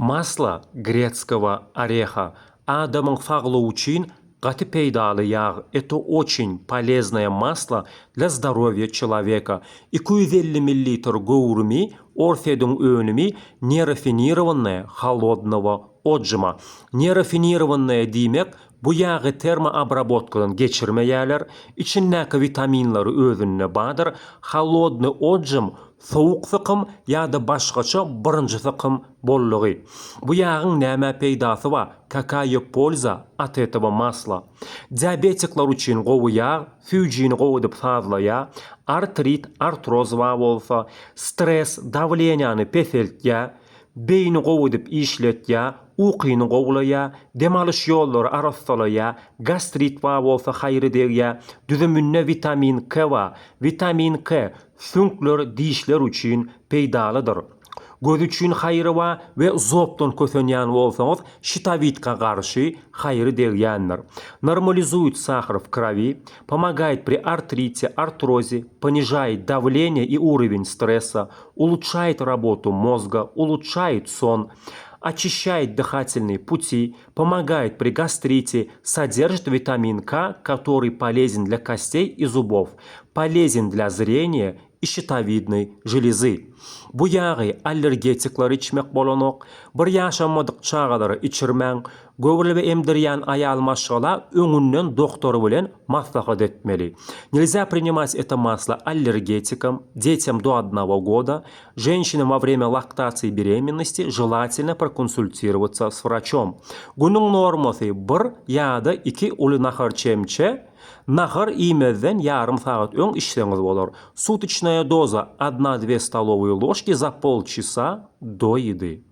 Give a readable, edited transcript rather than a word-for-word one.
Масло грецкого ореха адамın sağlığı için каты пейдалы яг. Это очень полезное масло для здоровья человека. 250 мл гоурми орфедун önümi нерафинированное холодного отжима. Нерафинированное демек bu yağı termoobработкадан geçirmeýärler. İçindäki vitaminleri özünde badyr. Холодный отжим soğuk sıkım ya da başgaça birinci sıkım bollugy. Bu yağın näme peýdasy wa? Kakao polza at этого масла. Diabetikler üçin gowy yağ süýjini gowudyp sazlaýa, artrit, artroz wa bolsa, stres, davleniýany peseltýä, beyni gowudyp işletýä, ukyny gowlaýa, demalyş ýollary arastalaýa, gastrit wa bolsa haýry derýä, düzümünde vitamin K wa, vitamin K süňkler dişler üçin peýdalydyr. Göz üçün haýry wa we zopdan kösenýän bolsaňyz щитовидка garşy haýry derýändir. Нормализует сахар в крови, помогает при артрите, артрозе, понижает давление и уровень стресса, улучшает работу мозга, улучшает сон, очищает дыхательные пути, помогает при гастрите, содержит витамин К, который полезен для костей и зубов, полезен для зрения и щитовидной железы. Bu yağı allergetikler içmek bolanok, bir yaşanmadık çağaları içirmen, gövürlü ve emdirýän ayal maşgala öňünden doktoru bilen maslahat etmeli. Нельзя принимать это масло аллергетикам, детям до 1 года, женщинам во время лактации и беременности желательно проконсультироваться с врачом. Günün normасы 1 ya da 2 uly nahar çemçe, nahar iýmezden yarım saat öň içseňiz bolar. Суточная доза 1-2 столовые ложки за полчаса до еды.